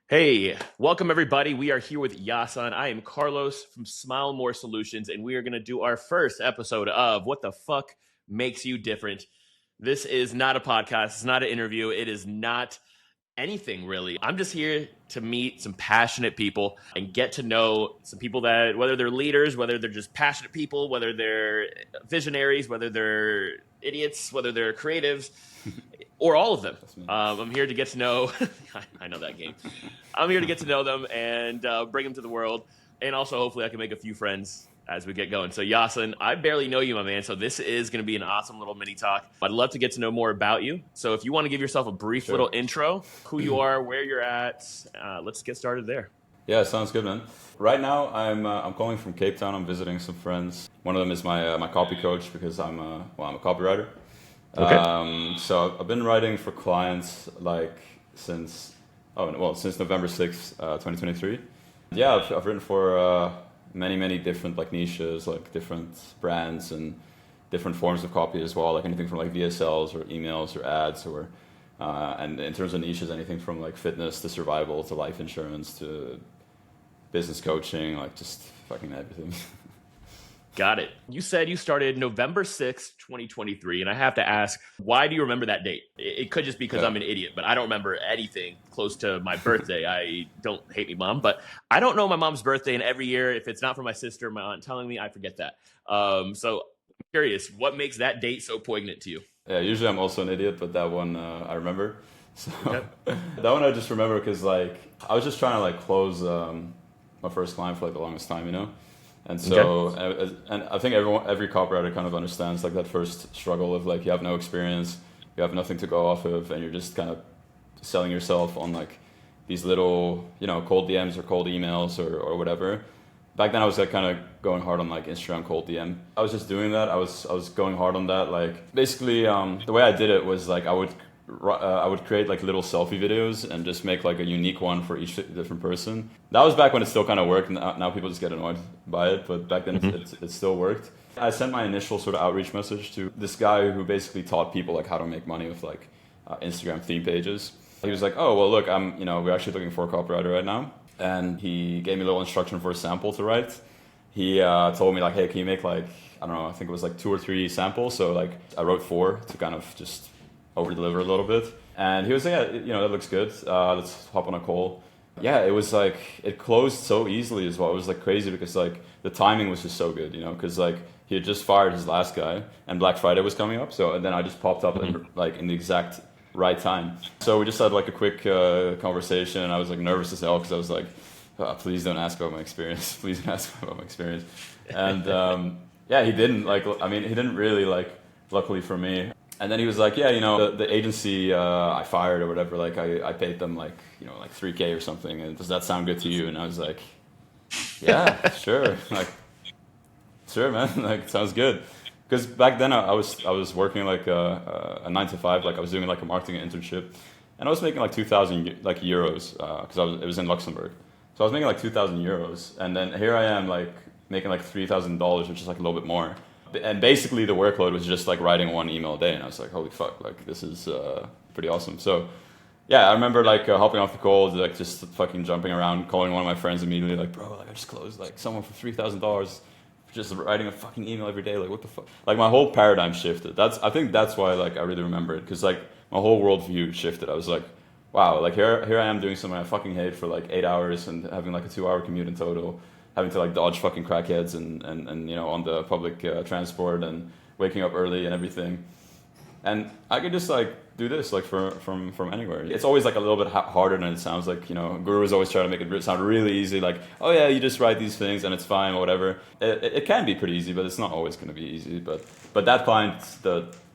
Hey, welcome everybody. We are here with Yasan. I am Carlos from Smile More Solutions, and we are going to do our first episode of What the Fuck Makes You Different. This is not a podcast, it's not an interview, it is not anything really. I'm just here to meet some passionate people and get to know some people that, whether they're leaders, whether they're just passionate people, whether they're visionaries, whether they're idiots, whether they're creatives, or all of them. I'm here to get to know, I know that game. I'm here to get to know them and bring them to the world. And also, hopefully, I can make a few friends as we get going. So, Yasin, I barely know you, my man. So, this is going to be an awesome little mini talk. I'd love to get to know more about you. So, if you want to give yourself a brief little intro, who you are, where you're at, let's get started there. Yeah, sounds good, man. Right now, I'm calling from Cape Town. I'm visiting some friends. One of them is my copy coach because I'm a copywriter. Okay. So I've been writing for clients since November 6th, 2023. Yeah, I've written for many different niches, like different brands and different forms of copy as well, like anything from like VSLs or emails or ads or and in terms of niches, anything from like fitness to survival to life insurance to business coaching, like just fucking everything. Got it. You said you started November 6th, 2023. And I have to ask, why do you remember that date? It could just be because I'm an idiot, but I don't remember anything close to my birthday. I don't hate me, Mom, but I don't know my mom's birthday. And every year, if it's not for my sister, my aunt telling me, I forget that. So I'm curious, what makes that date so poignant to you? Yeah, usually I'm also an idiot, but that one I remember. So Okay. that one I just remember because I was just trying to close my first client for the longest time, you know. And so, and I think every copywriter kind of understands that first struggle of you have no experience, you have nothing to go off of, and you're just kind of selling yourself on these little, cold DMs or cold emails or whatever. Back then I was kind of going hard on Instagram cold DM. I was just doing that. I was going hard on that. Basically, the way I did it was I would create little selfie videos and just make a unique one for each different person. That was back when it still kind of worked. Now people just get annoyed by it, but back then it still worked. I sent my initial sort of outreach message to this guy who basically taught people how to make money with Instagram theme pages. He was like, "Oh well, look, we're actually looking for a copywriter right now," and he gave me a little instruction for a sample to write. He told me "Hey, can you make I don't know, I think it was 2 or 3 samples." So I wrote 4 to kind of just over deliver a little bit, and he was like, "Yeah, that looks good. Let's hop on a call." Yeah, it was it closed so easily as well. It was crazy because the timing was just so good, because he had just fired his last guy and Black Friday was coming up, so and then I just popped up in the exact right time. So we just had a quick conversation, and I was nervous as hell because I was "Oh, please don't ask about my experience. Please don't ask about my experience." And yeah, he didn't he didn't really luckily for me. And then he was like, "Yeah, the agency I fired or whatever, I paid them 3K or something. And does that sound good to you?" And I was like, "Yeah, sure, sure, man, it sounds good." Because back then I was working a 9 to 5, I was doing a marketing internship, and I was making 2,000 euros because it was in Luxembourg, so I was making 2,000 euros, and then here I am making $3,000, which is a little bit more. And basically the workload was just writing 1 email a day, and I was like, holy fuck, this is pretty awesome. So yeah, I remember hopping off the call, just fucking jumping around, calling one of my friends immediately, "Bro, I just closed someone for $3,000 just writing a fucking email every day, what the fuck." My whole paradigm shifted. I think that's why I really remember it, because my whole worldview shifted. I was like, wow, here I am doing something I fucking hate for 8 hours and having a 2-hour commute in total, having to dodge fucking crackheads and on the public transport and waking up early and everything. And I could just do this from anywhere. It's always a little bit harder than it sounds. Gurus always try to make it sound really easy. Oh yeah, you just write these things and it's fine or whatever. It can be pretty easy, but it's not always going to be easy. But that client,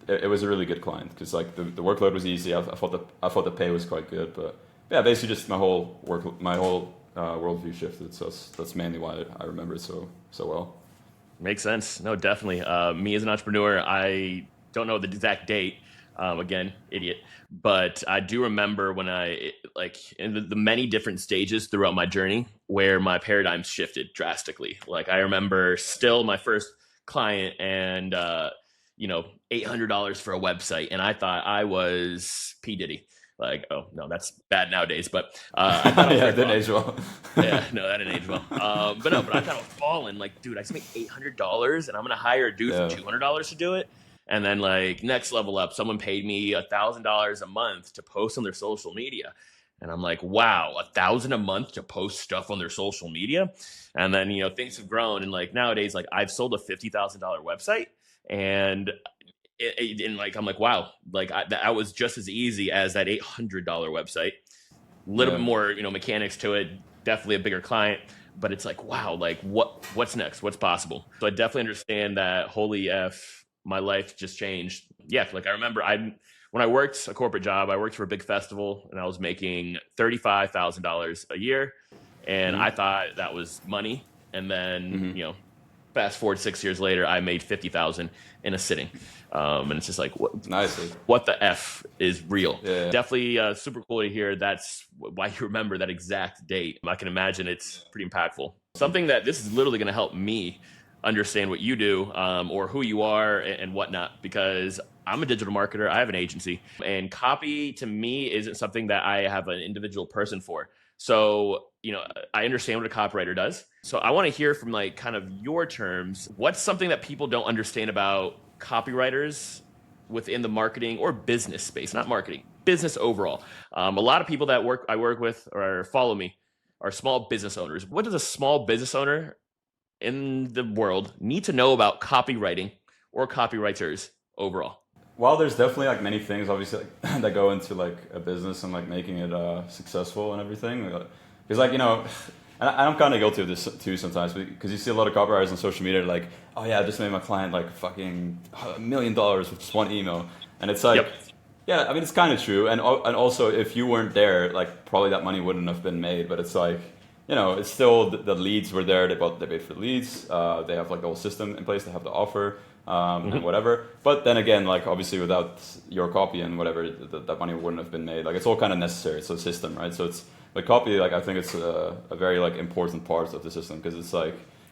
it was a really good client because the workload was easy. I thought the pay was quite good. But yeah, basically just my whole worldview shifted, so that's mainly why I remember it so well. Makes sense. No, definitely. Me as an entrepreneur, I don't know the exact date. Again, idiot. But I do remember when in the many different stages throughout my journey where my paradigm shifted drastically. I remember still my first client and, $800 for a website. And I thought I was P. Diddy. Like, oh no, that's bad nowadays. But I thought I was Yeah, like, it didn't age well. yeah, no, that didn't age well. But I thought I was balling. Like, dude, I spent $800 and I'm gonna hire a dude for Yeah, $200 to do it. And then like next level up, someone paid me $1,000 a month to post on their social media. And I'm like, wow, $1,000 a month to post stuff on their social media. And then, things have grown. And like nowadays, like I've sold a $50,000 website and and like, I'm like, wow, like that was just as easy as that $800 website. A little yeah, bit more, mechanics to it. Definitely a bigger client, but it's like, wow, like what's next? What's possible? So I definitely understand that. Holy F, my life just changed. Yeah, like I remember when I worked a corporate job, I worked for a big festival and I was making $35,000 a year, and I thought that was money. And then fast forward 6 years later, I made 50,000 in a sitting. And it's just like, what the F is real? yeah. Definitely super cool to hear. That's why you remember that exact date. I can imagine it's pretty impactful. Something that this is literally going to help me understand what you do, or who you are and whatnot, because I'm a digital marketer. I have an agency, and copy to me isn't something that I have an individual person for. So, I understand what a copywriter does. So I want to hear from like kind of your terms. What's something that people don't understand about copywriters within the marketing or business space, not marketing, business overall? A lot of people that I work with or follow me are small business owners. What does a small business owner in the world need to know about copywriting or copywriters overall? Well, there's definitely like many things, obviously, like, that go into like a business and like making it successful and everything. Because like and I'm kind of guilty of this too sometimes, because you see a lot of copywriters on social media like, oh yeah, I just made my client like fucking $1 million with just one email, and it's like, yeah, I mean it's kind of true, and also if you weren't there, like probably that money wouldn't have been made, but it's like, it's still the leads were there. They paid for the leads. They have like the whole system in place. They have the offer. And whatever. But then again, like obviously without your copy and whatever, that money wouldn't have been made. Like it's all kind of necessary. It's a system, right? So it's like copy. Like I think it's a very like important part of the system, because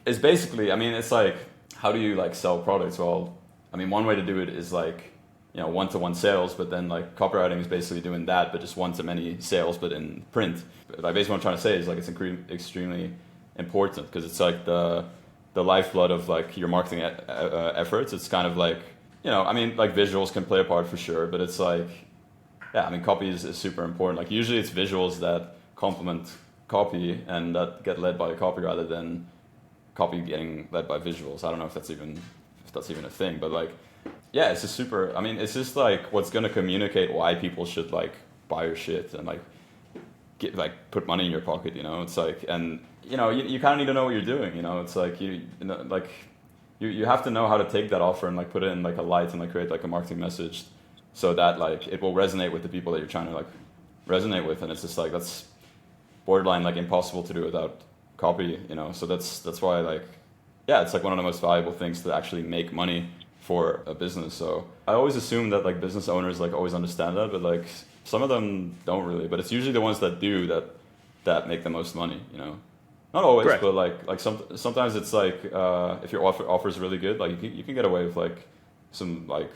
it's basically. I mean, it's like, how do you like sell products? Well, I mean, one way to do it is like one-to-one sales, but then like copywriting is basically doing that, but just one-to-many sales, but in print. Like basically what I'm trying to say is like it's extremely important, because it's like the lifeblood of like your marketing efforts. It's kind of like, I mean, like visuals can play a part for sure, but it's like, yeah, I mean, copy is super important. Like usually it's visuals that complement copy and that get led by a copy rather than copy getting led by visuals. I don't know if that's even a thing, but like, yeah, it's just super. I mean, it's just like what's gonna communicate why people should like buy your shit and like put money in your pocket. It's like, and you kind of need to know what you're doing. It's like you have to know how to take that offer and like put it in like a light and like create like a marketing message, so that like it will resonate with the people that you're trying to like resonate with. And it's just like that's borderline like impossible to do without copy. So that's why like, yeah, it's like one of the most valuable things to actually make money for a business. So I always assume that like business owners like always understand that, but like some of them don't really. But it's usually the ones that do that make the most money. Not always, correct. But like sometimes it's like if your offer is really good, like you can get away with like some like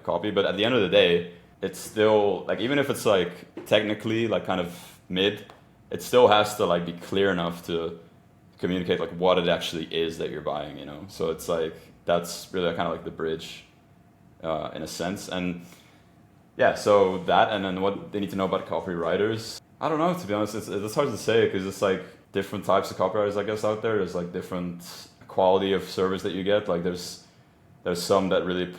copy. But at the end of the day, it's still like, even if it's like technically like kind of mid, it still has to like be clear enough to communicate like what it actually is that you're buying. So it's like that's really kind of like the bridge in a sense. And yeah, so that, and then what they need to know about copywriters. I don't know, to be honest. It's hard to say, because it's like different types of copywriters, I guess, out there. There's like different quality of service that you get. Like there's some that really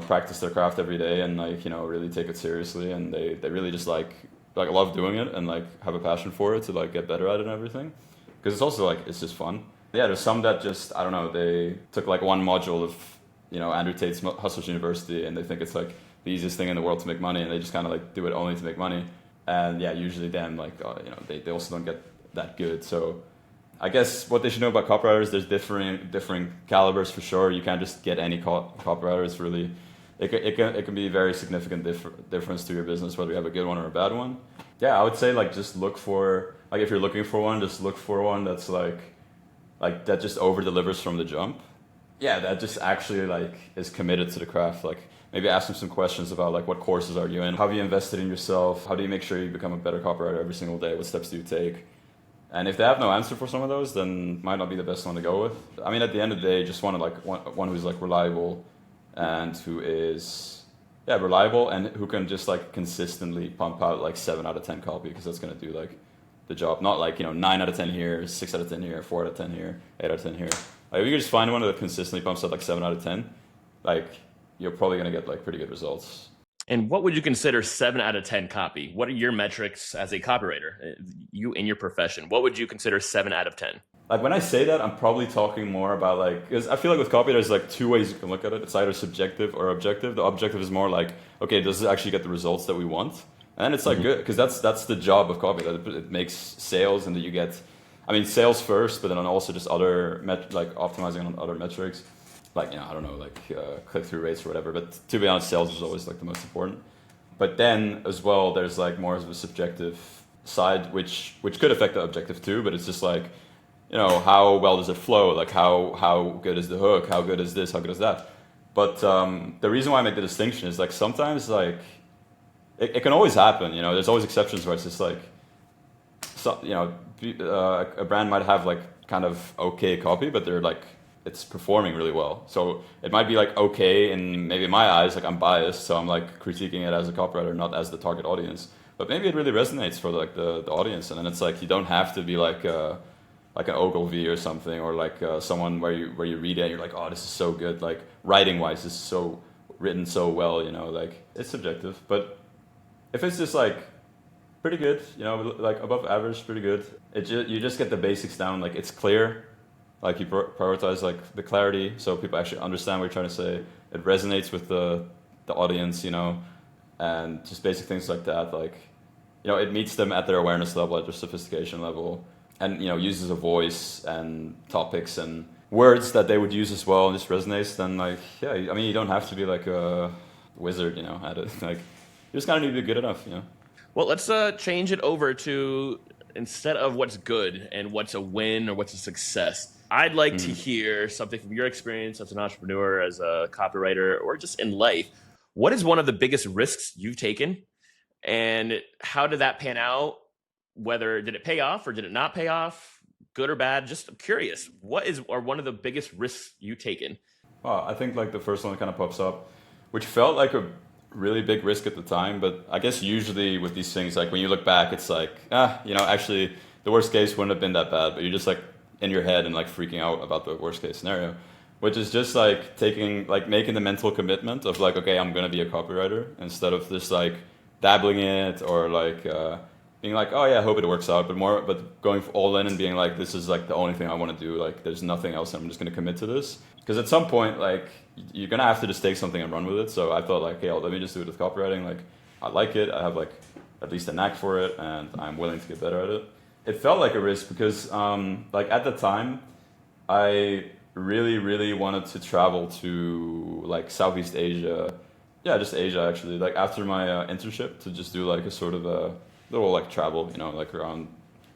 practice their craft every day and like really take it seriously, and they really just like love doing it and like have a passion for it to like get better at it and everything. Because it's also like it's just fun. Yeah, there's some that just, I don't know, they took like one module of Andrew Tate's Hustlers University, and they think it's like the easiest thing in the world to make money, and they just kind of like do it only to make money. And yeah, usually then like they also don't get that good. So I guess what they should know about copywriters, there's differing calibers for sure. You can't just get any copywriter. It's really, it can be a very significant difference to your business, whether you have a good one or a bad one. Yeah, I would say like just look for, like if you're looking for one, just look for one that's like that just over delivers from the jump. Yeah, that just actually like is committed to the craft. Like maybe ask them some questions about like what courses are you in, how have you invested in yourself, how do you make sure you become a better copywriter every single day, what steps do you take? And if they have no answer for some of those, then might not be the best one to go with. I mean, at the end of the day, just want to like one who's like reliable and who is reliable and who can just like consistently pump out like 7 out of 10 copy, because that's going to do like the job. Not like, 9 out of 10 here, 6 out of 10 here, 4 out of 10 here, 8 out of 10 here. Like if you just find one that consistently pumps out like 7 out of 10, like you're probably going to get like pretty good results. And what would you consider 7 out of 10 copy? What are your metrics as a copywriter? You in your profession, what would you consider 7 out of 10? Like when I say that, I'm probably talking more about like, because I feel like with copy, there's like 2 ways you can look at it. It's either subjective or objective. The objective is more like, okay, does it actually get the results that we want? And it's like good, because that's the job of copy. That it makes sales, and that you get, I mean, sales first, but then also just other like optimizing on other metrics, like I don't know, like click-through rates or whatever. But to be honest, sales is always like the most important. But then as well, there's like more of a subjective side, which could affect the objective too. But it's just like, how well does it flow? Like how good is the hook? How good is this? How good is that? But the reason why I make the distinction is like sometimes like it can always happen. There's always exceptions where it's just like, a brand might have like kind of okay copy, but they're like it's performing really well. So it might be like okay, and maybe in my eyes, like I'm biased, so I'm like critiquing it as a copywriter, not as the target audience. But maybe it really resonates for like the audience, and then it's like you don't have to be like an Ogilvy or something, or like someone where you read it and you're like, oh, this is so good. Like writing wise, this is so written so well. Like it's subjective. But if it's just like pretty good, like above average, pretty good. You just get the basics down. Like it's clear. Like you prioritize like the clarity, so people actually understand what you're trying to say. It resonates with the audience, and just basic things like that. Like, it meets them at their awareness level, at their sophistication level, and uses a voice and topics and words that they would use as well, and just resonates. Then like, yeah, I mean, you don't have to be like a wizard, at it. Like, you just kind of need to be good enough, Well, let's change it over to, instead of what's good and what's a win or what's a success, I'd like to hear something from your experience as an entrepreneur, as a copywriter, or just in life. What is one of the biggest risks you've taken, and how did that pan out? Whether did it pay off or did it not pay off, good or bad? Just curious. What is one of the biggest risks you've taken? Well, I think like the first one that kind of pops up, which felt like a really big risk at the time, but I guess usually with these things, like when you look back, it's like, actually the worst case wouldn't have been that bad, but you're just like in your head and like freaking out about the worst case scenario, which is just like making the mental commitment of like, okay, I'm going to be a copywriter, instead of just like dabbling in it, or like being like, oh yeah, I hope it works out, but going all in and being like, this is like the only thing I want to do. Like there's nothing else. I'm just going to commit to this. Because at some point, like you're going to have to just take something and run with it. So I thought like, hey, let me just do it with copywriting. Like I like it. I have like at least a knack for it, and I'm willing to get better at it. It felt like a risk because like at the time, I really, really wanted to travel to like Southeast Asia. Yeah, just Asia actually. Like after my internship, to just do like a sort of a little like travel, like around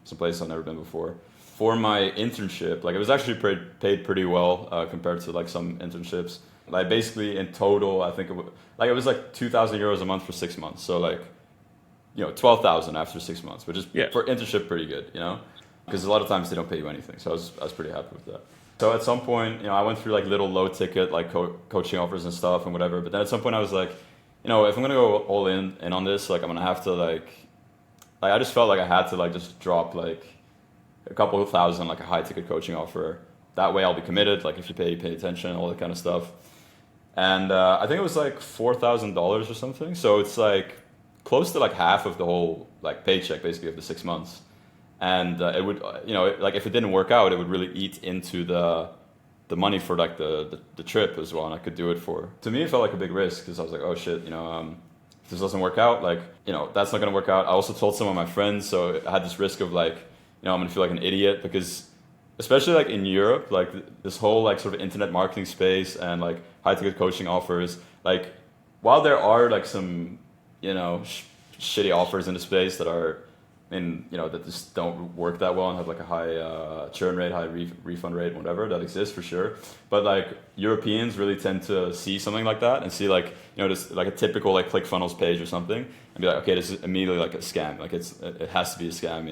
some place I've never been before. For my internship, like it was actually paid pretty well compared to like some internships. Like basically in total, I think it was like 2,000 euros a month for 6 months. So like, 12,000 after 6 months, which is for internship pretty good, because a lot of times they don't pay you anything. So I was pretty happy with that. So at some point, I went through like little low ticket like coaching offers and stuff and whatever. But then at some point I was like, if I'm gonna go all in on this, like I'm gonna have to like I just felt like I had to like just drop like a couple of thousand, like a high ticket coaching offer. That way I'll be committed. Like if you pay attention, all that kind of stuff. And I think it was like $4,000 or something. So it's like close to like half of the whole like paycheck basically of the 6 months. And it would, like if it didn't work out, it would really eat into the money for like the trip as well. And I could do it to me, it felt like a big risk because I was like, oh shit, if this doesn't work out, like, that's not going to work out. I also told some of my friends, so I had this risk of like, I'm going to feel like an idiot because especially like in Europe, like this whole like sort of internet marketing space and like high ticket coaching offers, like while there are like some, shitty offers in the space that are in, that just don't work that well and have like a high churn rate, high refund rate, whatever, that exists for sure. But like Europeans really tend to see something like that and see like, just like a typical like ClickFunnels page or something and be like, okay, this is immediately like a scam. Like it has to be a scam,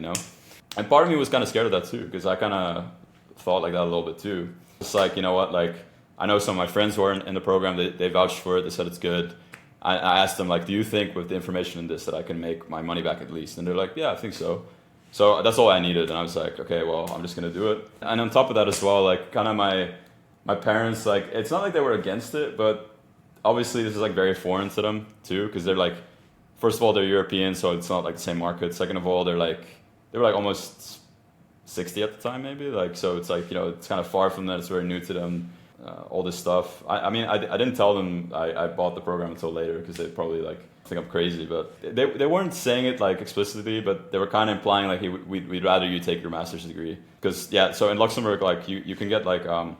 And part of me was kind of scared of that too, because I kind of thought like that a little bit too. It's like, like I know some of my friends who are in the program, they vouched for it, they said it's good. I asked them, like, do you think with the information in this that I can make my money back at least? And they're like, yeah, I think so. So that's all I needed. And I was like, okay, well, I'm just going to do it. And on top of that as well, like kind of my parents, like, it's not like they were against it, but obviously this is like very foreign to them too. Because they're like, first of all, they're European, so it's not like the same market. Second of all, they were like almost 60 at the time, maybe. Like, so it's like, it's kind of far from that. It's very new to them. All this stuff. I mean, I didn't tell them I bought the program until later because they probably like think I'm crazy, but they weren't saying it like explicitly, but they were kind of implying like, hey, we'd rather you take your master's degree because so in Luxembourg, like you can get like what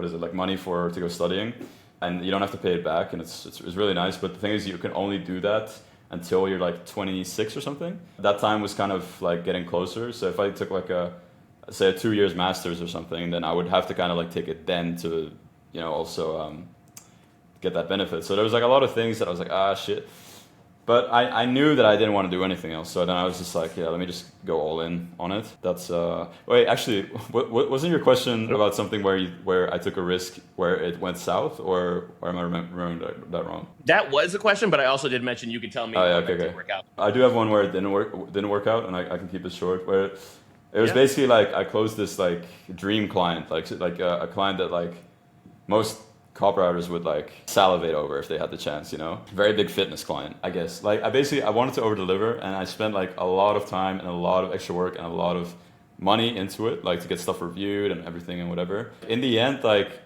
is it, like money to go studying, and you don't have to pay it back, and it's really nice. But the thing is, you can only do that until you're like 26 or something. That time was kind of like getting closer. So if I took like say a 2 years master's or something, then I would have to kind of like take it then to, also get that benefit. So there was like a lot of things that I was like, shit. But I knew that I didn't want to do anything else. So then I was just like, yeah, let me just go all in on it. That's, wait, actually, wasn't your question about something where I took a risk where it went south, or am I remembering that wrong? That was the question, but I also did mention you could tell me how it didn't work out. I do have one where it didn't work out, and I can keep it short, where it was basically like I closed this like dream client, like a client that like most copywriters would like salivate over if they had the chance, Very big fitness client, I guess. Like I wanted to over deliver, and I spent like a lot of time and a lot of extra work and a lot of money into it, like to get stuff reviewed and everything and whatever. In the end, like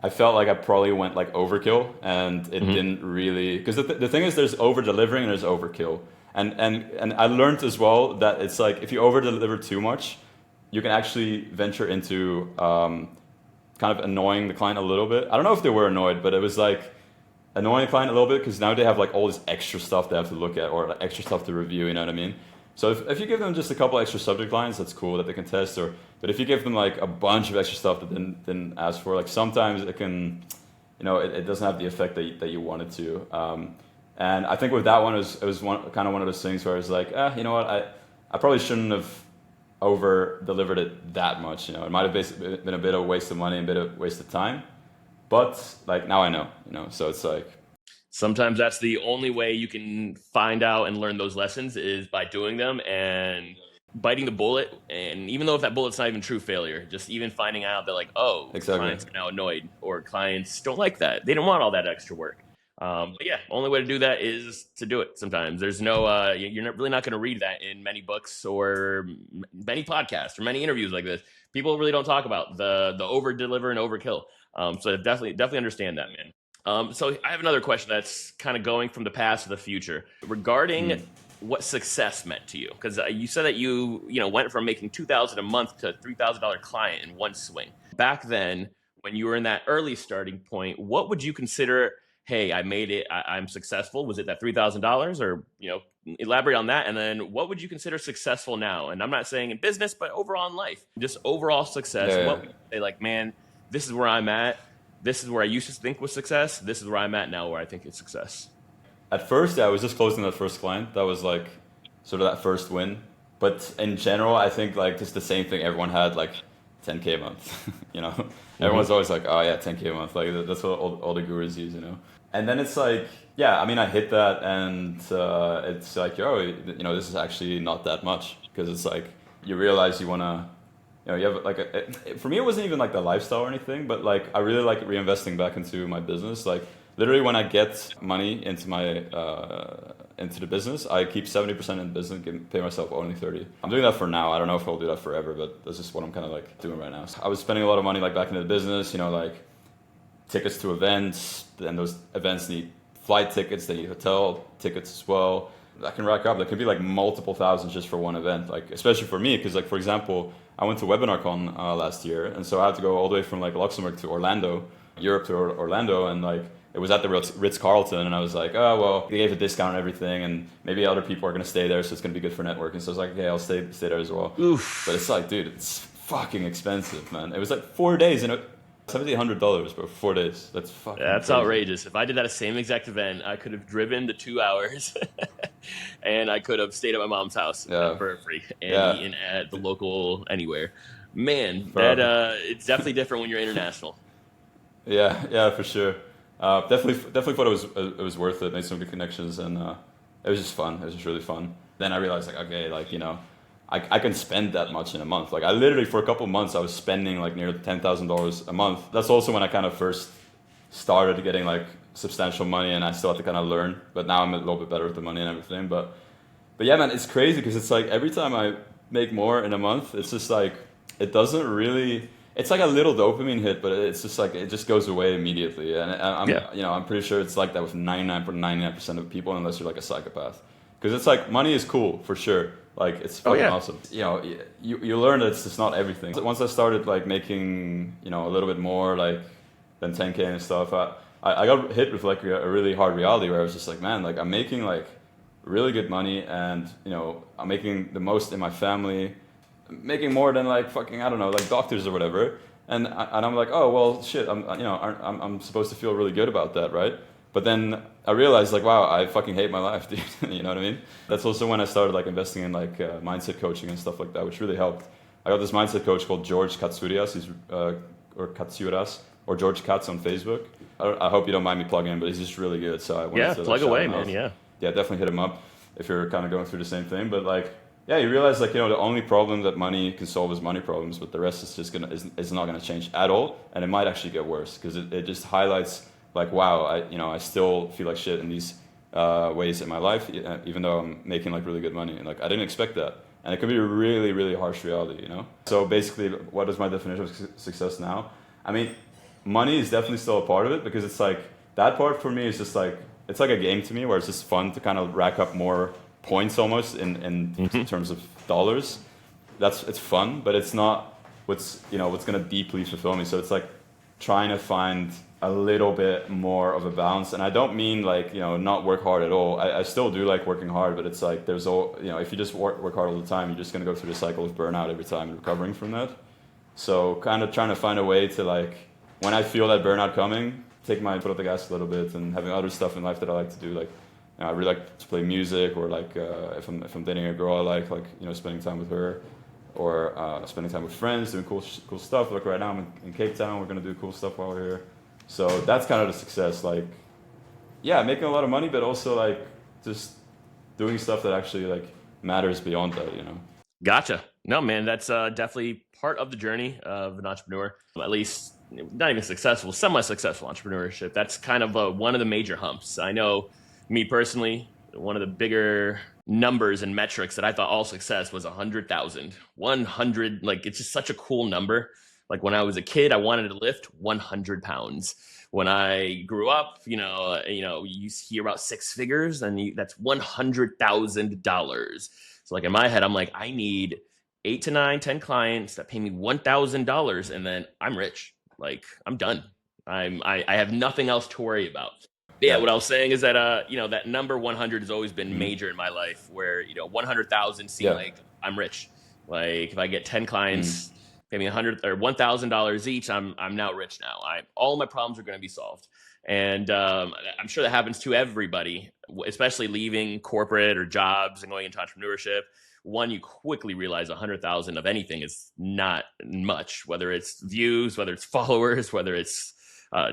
I felt like I probably went like overkill, and it didn't really, because the thing is, there's over delivering and there's overkill. And I learned as well that it's like if you over deliver too much, you can actually venture into kind of annoying the client a little bit. I don't know if they were annoyed, but it was like annoying the client a little bit because now they have like all this extra stuff they have to look at or like extra stuff to review, you know what I mean? So if you give them just a couple extra subject lines, that's cool that they can test. But if you give them like a bunch of extra stuff that didn't ask for, like sometimes it can, it doesn't have the effect that you want it to. And I think with that one, it was one of those things where I was like, you know what, I probably shouldn't have over delivered it that much. It might have been a bit of a waste of money, a bit of a waste of time. But like now I know, so it's like. Sometimes that's the only way you can find out and learn those lessons is by doing them and biting the bullet. And even though if that bullet's not even true failure, just even finding out that like, exactly. Clients are now annoyed or clients don't like that. They don't want all that extra work. But yeah, only way to do that is to do it. Sometimes there's no, you're really not going to read that in many books or many podcasts or many interviews like this. People really don't talk about the over deliver and overkill. So definitely understand that, man. So I have another question that's kind of going from the past to the future regarding what success meant to you. Because you said that you went from making $2,000 a month to a $3,000 client in one swing. Back then, when you were in that early starting point, what would you consider? Hey, I made it, I'm successful. Was it that $3,000 or, elaborate on that. And then what would you consider successful now? And I'm not saying in business, but overall in life, just overall success. Yeah. What would you say, like, man, this is where I'm at. This is where I used to think was success. This is where I'm at now where I think it's success. At first, I was just closing that first client. That was like sort of that first win. But in general, I think like just the same thing everyone had, like 10K a month, Everyone's always like, oh yeah, 10K a month. Like that's what all the gurus use, And then it's like, yeah, I mean, I hit that and it's like, this is actually not that much because it's like you realize you want to, you have like for me, it wasn't even like the lifestyle or anything, but like I really like reinvesting back into my business. Like literally when I get money into my into the business, I keep 70% in the business and pay myself only 30. I'm doing that for now. I don't know if I'll do that forever, but that's just what I'm kind of like doing right now. So I was spending a lot of money like back into the business, like tickets to events, and those events need flight tickets, they need hotel tickets as well. That can rack up. That could be like multiple thousands just for one event, like especially for me, because like for example, I went to WebinarCon last year, and so I had to go all the way from like Luxembourg to Orlando, Europe to Orlando, and like it was at the Ritz-Carlton, and I was like, oh, well, they gave a discount and everything, and maybe other people are going to stay there, so it's going to be good for networking. So I was like, okay, I'll stay there as well. Oof. But it's like, dude, it's fucking expensive, man. It was like 4 days, and $1,700, bro, for 4 days. That's fucking That's crazy. outrageous. If I did that same exact event, I could have driven the 2 hours and I could have stayed at my mom's house for free and eaten at the local anywhere. Man, that it's definitely different when you're international. Yeah, for sure. Definitely thought it was worth it. Made some good connections, and it was just fun. It was just really fun. Then I realized, like, okay, like, you know, I can spend that much in a month. Like, I literally, for a couple of months, I was spending like near $10,000 a month. That's also when I kind of first started getting like substantial money, and I still had to kind of learn. But now I'm a little bit better with the money and everything. But yeah, man, it's crazy because it's like every time I make more in a month, it's just like it doesn't really. It's like a little dopamine hit, but it's just like it just goes away immediately. And I'm pretty sure it's like that with 99% of people, unless you're like a psychopath. Because it's like money is cool for sure. Like, it's fucking awesome. You know, you learn that it's just not everything. Once I started like making, you know, a little bit more like than 10K and stuff, I got hit with like a really hard reality where I was just like, man, like I'm making like really good money, and you know, I'm making the most in my family, making more than like fucking, I don't know, like doctors or whatever. And I'm like, oh well, shit. I'm supposed to feel really good about that, right? But then I realized, like, wow, I fucking hate my life, dude. You know what I mean? That's also when I started like investing in like mindset coaching and stuff like that, which really helped. I got this mindset coach called George Katsurias, or Katsuras, or George Katz on Facebook. I hope you don't mind me plugging him, but he's just really good. So I wanted to plug shout away, him man. out. Yeah, Definitely hit him up if you're kind of going through the same thing. But like, yeah, you realize, like, you know, the only problem that money can solve is money problems, but the rest is just is not gonna change at all, and it might actually get worse because it just highlights, like, wow, I still feel like shit in these ways in my life, even though I'm making like really good money. And like, I didn't expect that, and it could be a really, really harsh reality, you know. So basically, what is my definition of success now? I mean, money is definitely still a part of it, because it's like that part for me is just like, it's like a game to me where it's just fun to kind of rack up more points almost in terms of dollars. It's fun, but it's not what's gonna deeply fulfill me. So it's like trying to find a little bit more of a balance. And I don't mean like, you know, not work hard at all. I still do like working hard, but it's like there's if you just work hard all the time, you're just gonna go through the cycle of burnout every time and recovering from that. So kind of trying to find a way to, like, when I feel that burnout coming, take my foot off the gas a little bit, and having other stuff in life that I like to do. Like, you know, I really like to play music, or like if I'm dating a girl, I like, you know, spending time with her, or spending time with friends, doing cool stuff. Like right now I'm in Cape Town, we're gonna do cool stuff while we're here. So that's kind of the success. Like, yeah, making a lot of money, but also like just doing stuff that actually like matters beyond that, you know. Gotcha. No, man, that's definitely part of the journey of an entrepreneur. At least not even successful, semi-successful entrepreneurship. That's kind of one of the major humps. I know, me personally, one of the bigger numbers and metrics that I thought all success was 100,000. 100, like, it's just such a cool number. Like, when I was a kid, I wanted to lift 100 pounds. When I grew up, you hear about six figures, and that's $100,000. So like in my head, I'm like, I need 8 to 9, 10 clients that pay me $1,000, and then I'm rich. Like, I'm done. I have nothing else to worry about. Yeah, what I was saying is that that number 100 has always been major in my life, where 100,000 seem like I'm rich. Like, if I get 10 clients, pay me $100 or $1,000 each, I'm now rich now. All my problems are going to be solved. And I'm sure that happens to everybody, especially leaving corporate or jobs and going into entrepreneurship. One, you quickly realize 100,000 of anything is not much, whether it's views, whether it's followers, whether it's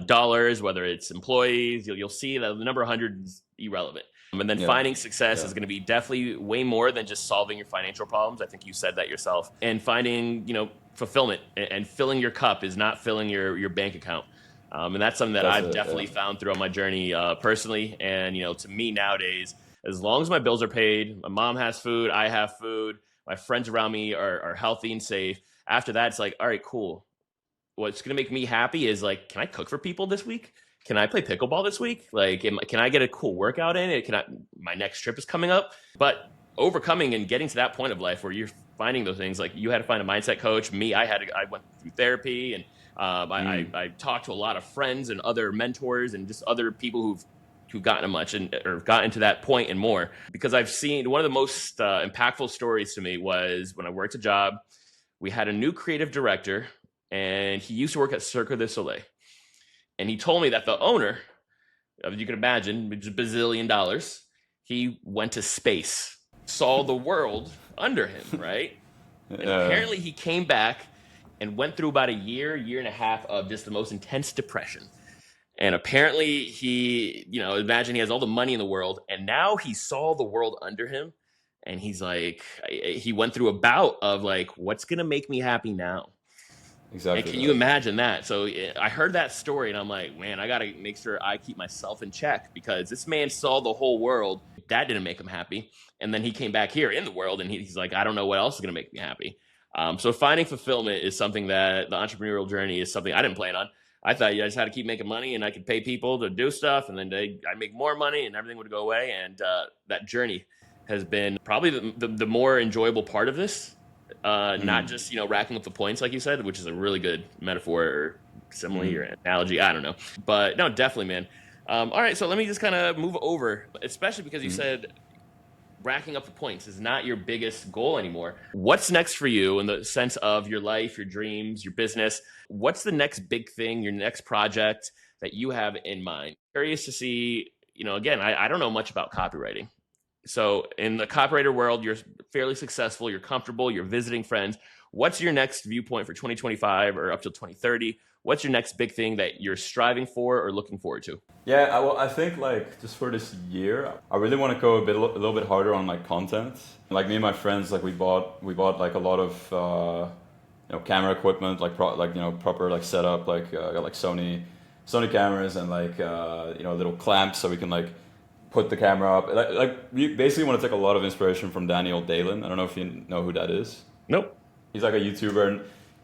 dollars, whether it's employees. You'll see that the number 100 is irrelevant. And then finding success is going to be definitely way more than just solving your financial problems. I think you said that yourself. And finding, fulfillment and filling your cup is not filling your bank account. And that's something that I've definitely found throughout my journey personally. And, to me nowadays, as long as my bills are paid, my mom has food, I have food, my friends around me are healthy and safe. After that, it's like, all right, cool. What's going to make me happy is, like, can I cook for people this week? Can I play pickleball this week? Like, can I get a cool workout in? My next trip is coming up. But overcoming and getting to that point of life where you're finding those things, like, you had to find a mindset coach. Me, I went through therapy and I talked to a lot of friends and other mentors and just other people who've gotten much or gotten to that point and more, because I've seen one of the most impactful stories to me was when I worked a job. We had a new creative director, and he used to work at Cirque du Soleil. And he told me that the owner, as you can imagine, which is $1 bazillion, he went to space, saw the world under him, right? And apparently he came back and went through about a year and a half of just the most intense depression. And apparently he, imagine he has all the money in the world, and now he saw the world under him. And he's like, he went through a bout of like, what's going to make me happy now? Exactly. And can you imagine that? So I heard that story and I'm like, man, I got to make sure I keep myself in check, because this man saw the whole world. That didn't make him happy. And then he came back here in the world and he's like, I don't know what else is going to make me happy. So finding fulfillment is something that the entrepreneurial journey is something I didn't plan on. I thought I just had to keep making money and I could pay people to do stuff, and then I'd make more money and everything would go away. And that journey has been probably the more enjoyable part of this. Not just, racking up the points, like you said, which is a really good metaphor or simile or analogy. I don't know. But no, definitely, man. All right. So let me just kind of move over, especially because you said racking up the points is not your biggest goal anymore. What's next for you in the sense of your life, your dreams, your business? What's the next big thing, your next project that you have in mind? Curious to see, again, I don't know much about copywriting. So in the copywriter world, you're fairly successful, you're comfortable, you're visiting friends. What's your next viewpoint for 2025 or up till 2030? What's your next big thing that you're striving for or looking forward to? Yeah, I think like just for this year, I really want to go a little bit harder on like content. Like me and my friends, like we bought like a lot of camera equipment, like proper like setup, like got like Sony cameras and like little clamps so we can like put the camera up. Like we basically want to take a lot of inspiration from Daniel Dalen. I don't know if you know who that is. Nope. He's like a YouTuber, and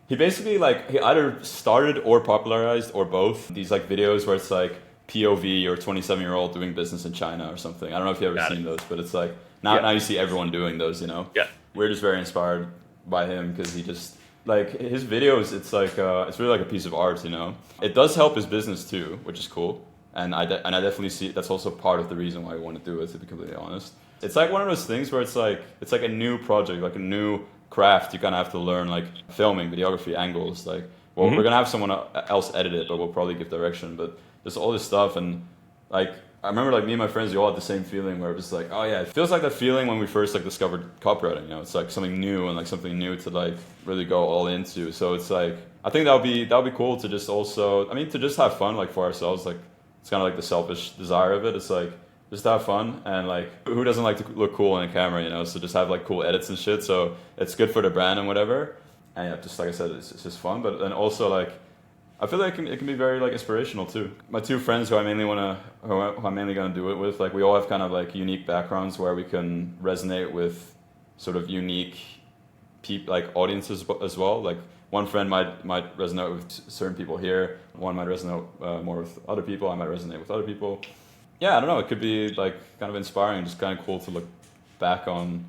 he basically like he either started or popularized or both these like videos where it's like POV or 27-year-old doing business in China or something. I don't know if you've ever seen those, but it's like now you see everyone doing those, Yeah. We're just very inspired by him because he just like his videos, it's like it's really like a piece of art, It does help his business too, which is cool. And I definitely see that's also part of the reason why I want to do it, to be completely honest. It's like one of those things where it's like a new project, like a new craft. You kind of have to learn like filming, videography, angles. Like, we're going to have someone else edit it, but we'll probably give direction. But there's all this stuff. And like, I remember like me and my friends, we all had the same feeling where it was like, oh yeah, it feels like that feeling when we first like discovered copywriting. It's like something new and like something new to like really go all into. So it's like, I think that would be cool to just also, to just have fun like for ourselves. Like, it's kind of like the selfish desire of it. It's like, just have fun, and like, who doesn't like to look cool in a camera, So just have like cool edits and shit. So it's good for the brand and whatever. And yeah, just like I said, it's just fun. But then also like, I feel like it can be very like inspirational too. My two friends who I'm mainly gonna do it with, like we all have kind of like unique backgrounds where we can resonate with sort of unique like audiences as well. Like one friend might resonate with certain people here. One might resonate more with other people. I might resonate with other people. Yeah, I don't know. It could be like kind of inspiring, just kind of cool to look back on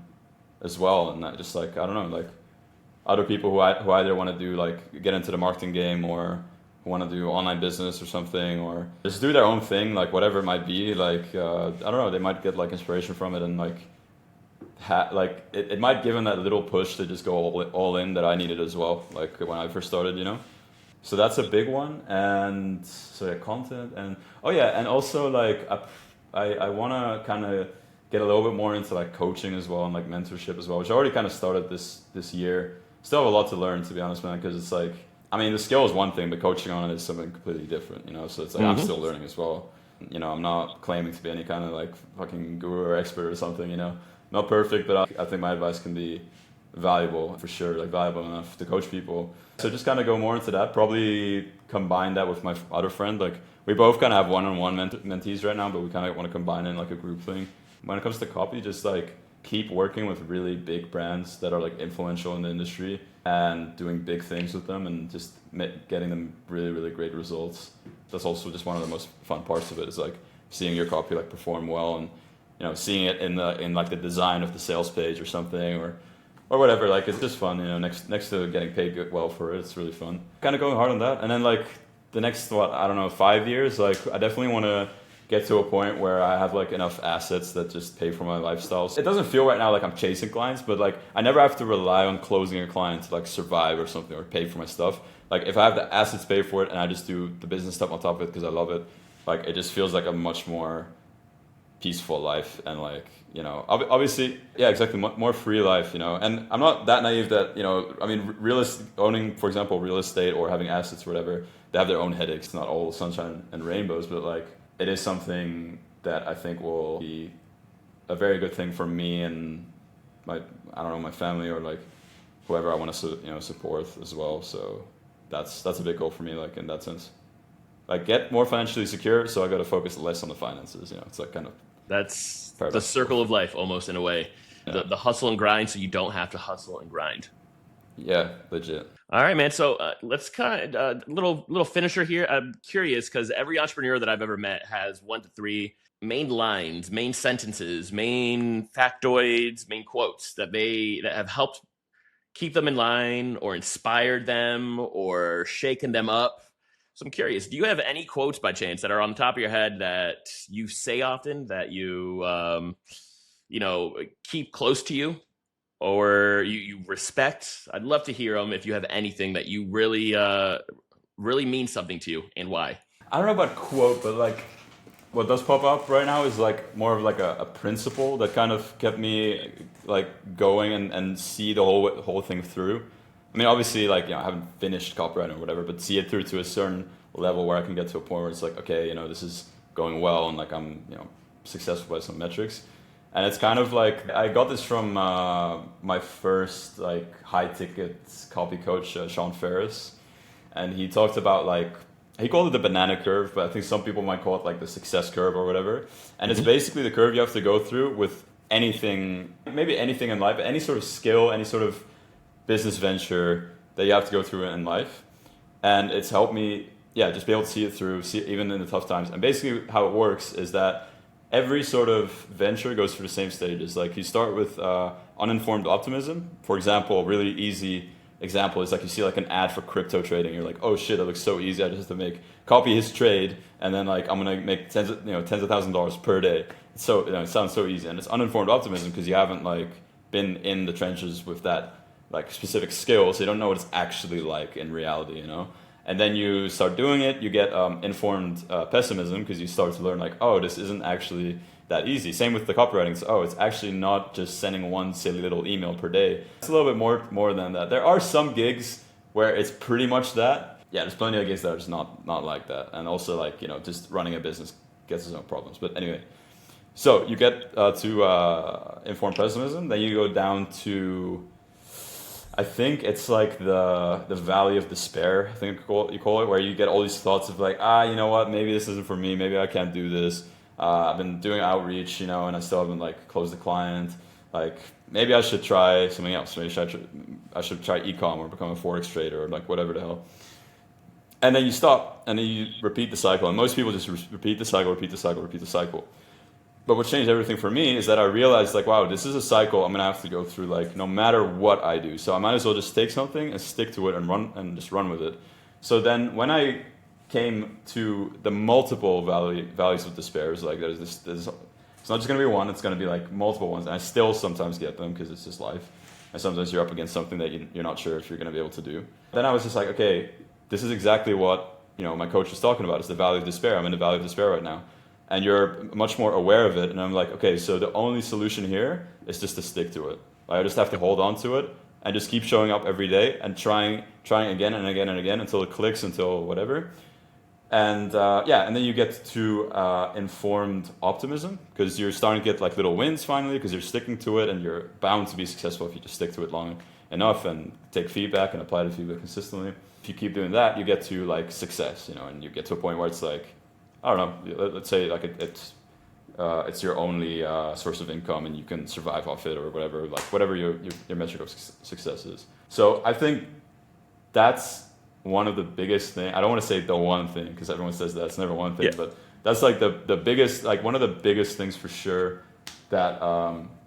as well. And just like, I don't know, like other people who either want to do like get into the marketing game or who want to do online business or something, or just do their own thing, like whatever it might be. Like, I don't know, they might get like inspiration from it and like, it might give them that little push to just go all in that I needed as well, like when I first started, So that's a big one. And so yeah, content and and also like I want to kind of get a little bit more into like coaching as well and like mentorship as well, which I already kind of started this year. Still have a lot to learn, to be honest, man, because it's like, the skill is one thing, but coaching on it is something completely different, So it's like I'm still learning as well. I'm not claiming to be any kind of like fucking guru or expert or something, Not perfect, but I think my advice can be valuable for sure, like valuable enough to coach people. So just kind of go more into that, probably combine that with my other friend. Like we both kind of have one-on-one mentees right now, but we kind of want to combine in like a group thing. When it comes to copy, just like keep working with really big brands that are like influential in the industry and doing big things with them and just getting them really, really great results. That's also just one of the most fun parts of it, is like seeing your copy like perform well and seeing it in like the design of the sales page or something, or or whatever. Like it's just fun, you know. Next to getting paid well for it, it's really fun. Kind of going hard on that, and then like the next I don't know 5 years, like I definitely want to get to a point where I have like enough assets that just pay for my lifestyles. It doesn't feel right now like I'm chasing clients, but like I never have to rely on closing a client to like survive or something or pay for my stuff. Like if I have the assets pay for it and I just do the business stuff on top of it because I love it, like it just feels like a much more peaceful life. And like, you know, obviously, yeah, exactly, more free life, you know. And I'm not that naive that, you know, I mean, owning, for example, real estate or having assets or whatever, they have their own headaches, not all sunshine and rainbows, but like it is something that I think will be a very good thing for me and my family or like whoever I want to, you know, support as well. So that's a big goal for me, like in that sense. Like get more financially secure, so I got to focus less on the finances. You know, it's like kind of that's paradoxical. The circle of life, almost in a way. Yeah. The hustle and grind, so you don't have to hustle and grind. Yeah, legit. All right, man. So let's kind of little finisher here. I'm curious because every entrepreneur that I've ever met has 1 to 3 main lines, main sentences, main factoids, main quotes that have helped keep them in line or inspired them or shaken them up. So I'm curious, do you have any quotes by chance that are on the top of your head that you say often, that you, keep close to you or you respect? I'd love to hear them if you have anything that you really, really means something to you and why. I don't know about quote, but like what does pop up right now is like more of like a principle that kind of kept me like going and see the whole thing through. I mean, obviously, like, you know, I haven't finished copywriting or whatever, but see it through to a certain level where I can get to a point where it's like, okay, you know, this is going well and like I'm, you know, successful by some metrics. And it's kind of like, I got this from my first like high ticket copy coach, Sean Ferris. And he talked about like, he called it the banana curve, but I think some people might call it like the success curve or whatever. And it's basically the curve you have to go through with anything, maybe anything in life, any sort of skill, any sort of business venture that you have to go through in life. And it's helped me, yeah, just be able to see it through, see it even in the tough times. And basically how it works is that every sort of venture goes through the same stages. Like you start with uninformed optimism. For example, a really easy example is like you see like an ad for crypto trading. You're like, oh shit, that looks so easy. I just have to copy his trade, and then like I'm gonna make tens of $1,000s per day. So, you know, it sounds so easy, and it's uninformed optimism because you haven't like been in the trenches with that like specific skill, so you don't know what it's actually like in reality, you know. And then you start doing it, you get informed pessimism because you start to learn like, oh, this isn't actually that easy. Same with the copywriting. So, oh, it's actually not just sending one silly little email per day. It's a little bit more than that. There are some gigs where it's pretty much that. Yeah, there's plenty of gigs that are just not like that. And also like, you know, just running a business gets its own problems. But anyway, so you get to informed pessimism, then you go down to, I think it's like the valley of despair, I think you call it, where you get all these thoughts of like, you know what, maybe this isn't for me, maybe I can't do this. I've been doing outreach, you know, and I still haven't like closed the client. Like maybe I should try something else. Maybe I should try e-com or become a forex trader or like whatever the hell. And then you stop and then you repeat the cycle. And most people just repeat the cycle, repeat the cycle, repeat the cycle. But what changed everything for me is that I realized like, wow, this is a cycle I'm gonna have to go through like no matter what I do. So I might as well just take something and stick to it and run with it. So then when I came to the multiple valleys of despair, is like there's it's not just gonna be one, it's gonna be like multiple ones. And I still sometimes get them because it's just life. And sometimes you're up against something that you're not sure if you're gonna be able to do. Then I was just like, okay, this is exactly what, you know, my coach was talking about. It's the valley of despair. I'm in the valley of despair right now. And you're much more aware of it. And I'm like, okay, so the only solution here is just to stick to it. I just have to hold on to it and just keep showing up every day and trying again and again and again until it clicks, until whatever. And and then you get to informed optimism because you're starting to get like little wins finally because you're sticking to it and you're bound to be successful if you just stick to it long enough and take feedback and apply the feedback consistently. If you keep doing that, you get to like success, you know, and you get to a point where it's like, I don't know, let's say like it's your only source of income and you can survive off it or whatever, like whatever your metric of success is. So I think that's one of the biggest things. I don't want to say the one thing because everyone says that, it's never one thing, but that's like the biggest, like one of the biggest things for sure that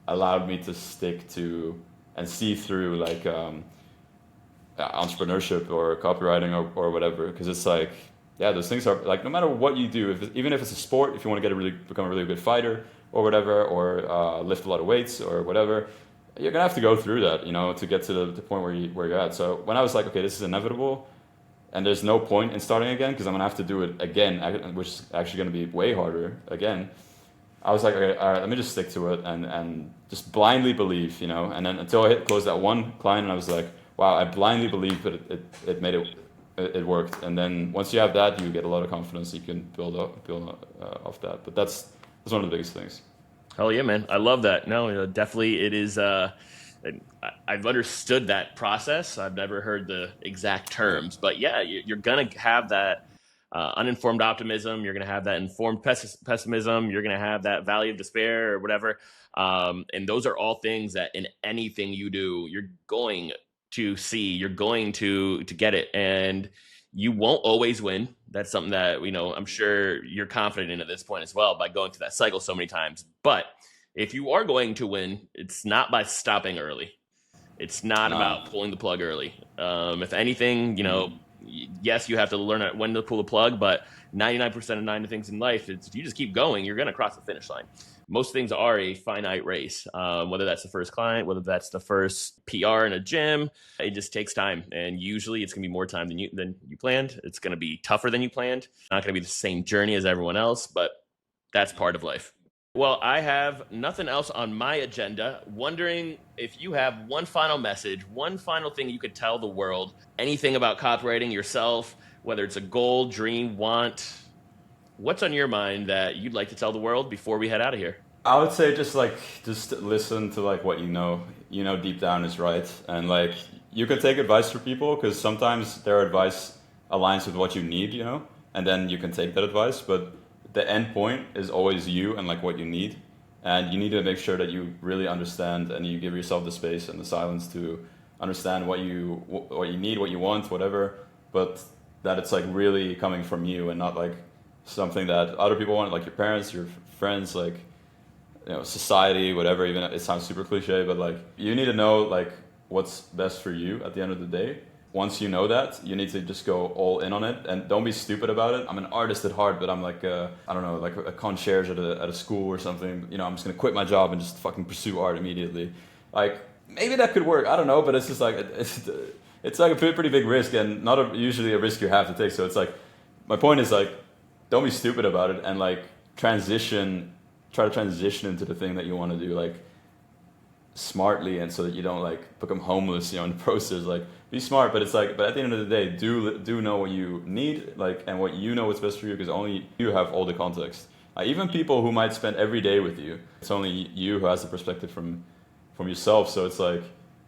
allowed me to stick to and see through like entrepreneurship or copywriting or whatever, because it's like, yeah, those things are like, no matter what you do, even if it's a sport, if you want to become a really good fighter or whatever, or lift a lot of weights or whatever, you're gonna have to go through that, to get to the point where you're at. So when I was like, okay, this is inevitable, and there's no point in starting again because I'm gonna have to do it again, which is actually gonna be way harder again. I was like, okay, all right, let me just stick to it and just blindly believe, And then until I closed that one client, and I was like, wow, I blindly believe that it made it worked. And then once you have that, you get a lot of confidence. You can build off that. But that's one of the biggest things. Hell yeah, man! I love that. No, definitely, it is. I've understood that process. I've never heard the exact terms, but yeah, you're gonna have that uninformed optimism. You're gonna have that informed pessimism. You're gonna have that valley of despair or whatever. And those are all things that in anything you do, you're going to see. You're going to get it, and you won't always win. That's something that I'm sure you're confident in at this point as well by going through that cycle so many times. But if you are going to win, it's not by stopping early. It's not about pulling the plug early. If anything, yes, you have to learn when to pull the plug, but 99% of 90 things in life, it's if you just keep going, you're going to cross the finish line. Most things are a finite race, whether that's the first client, whether that's the first PR in a gym. It just takes time, and usually it's going to be more time than you planned. It's going to be tougher than you planned. Not going to be the same journey as everyone else, but that's part of life. Well, I have nothing else on my agenda. Wondering if you have one final message, one final thing you could tell the world, anything about copywriting yourself, whether it's a goal, dream, want. What's on your mind that you'd like to tell the world before we head out of here? I would say just listen to like what you know deep down is right, and like you can take advice from people because sometimes their advice aligns with what you need, and then you can take that advice, but the end point is always you and like what you need, and you need to make sure that you really understand and you give yourself the space and the silence to understand what you need, what you want, whatever, but that it's like really coming from you and not like something that other people want, like your parents, your friends, like society, whatever. Even it sounds super cliche, but like you need to know like what's best for you at the end of the day. Once you know that, you need to just go all in on it and don't be stupid about it. I'm an artist at heart, but I'm like like a concierge at a school or something. I'm just gonna quit my job and just fucking pursue art immediately. Like maybe that could work. I don't know, but it's just like it's like a pretty big risk and not usually a risk you have to take. So it's like my point is like don't be stupid about it and like try to transition into the thing that you want to do like smartly, and so that you don't like become homeless in the process. Like be smart, but it's like, but at the end of the day, do know what you need, like, and what you know what's best for you, because only you have all the context. Even people who might spend every day with you, it's only you who has the perspective from yourself. So it's like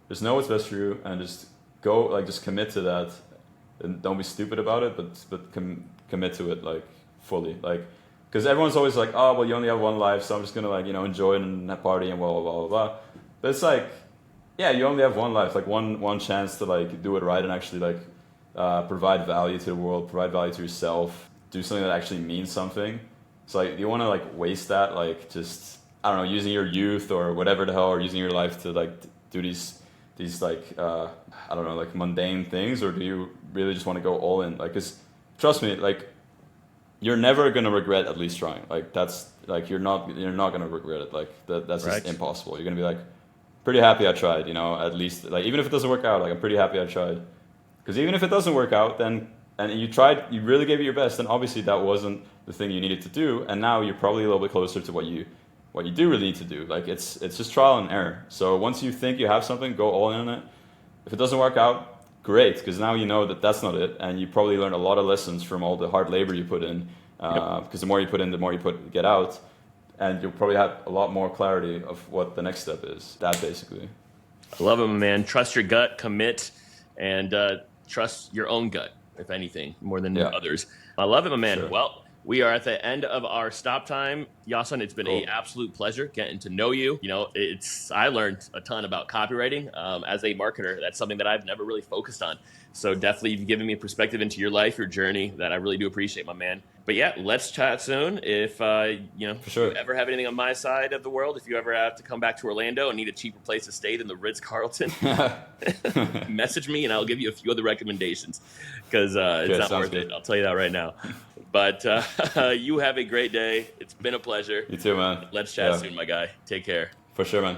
just know what's best for you and just go, like, just commit to that, and don't be stupid about it, but commit to it like fully, like, because everyone's always like, oh well, you only have one life, so I'm just gonna like enjoy it and party and blah blah blah blah blah. But it's like, yeah, you only have one life, like one chance to like do it right and actually like provide value to the world, provide value to yourself, do something that actually means something. So like, you want to like waste that, like just, I don't know, using your youth or whatever the hell, or using your life to like do these like I don't know, like mundane things, or do you really just want to go all in? Like, 'cause trust me, like you're never gonna regret at least trying. Like that's like you're not gonna regret it. Like that's Right. just impossible. You're gonna be like pretty happy I tried. At least like even if it doesn't work out, like I'm pretty happy I tried. Because even if it doesn't work out, then and you tried, you really gave it your best, then obviously that wasn't the thing you needed to do, and now you're probably a little bit closer to what you do really need to do. Like it's just trial and error. So once you think you have something, go all in on it. If it doesn't work out, great, because now you know that that's not it, and you probably learned a lot of lessons from all the hard labor you put in. Because the more you put in, the more you get out, and you'll probably have a lot more clarity of what the next step is. That basically. I love it, man. Trust your gut, commit, and trust your own gut, if anything, more than others. I love it, my man. Sure. Well, We are at the end of our stop time. Yasin, it's been Cool. an absolute pleasure getting to know you. You know, I learned a ton about copywriting as a marketer. That's something that I've never really focused on. So definitely you've given me a perspective into your life, your journey that I really do appreciate, my man. But yeah, let's chat soon. If For sure. you ever have anything on my side of the world, if you ever have to come back to Orlando and need a cheaper place to stay than the Ritz-Carlton, message me and I'll give you a few other recommendations because it's not worth it. I'll tell you that right now. But you have a great day. It's been a pleasure. You too, man. Let's chat soon, my guy. Take care. For sure, man.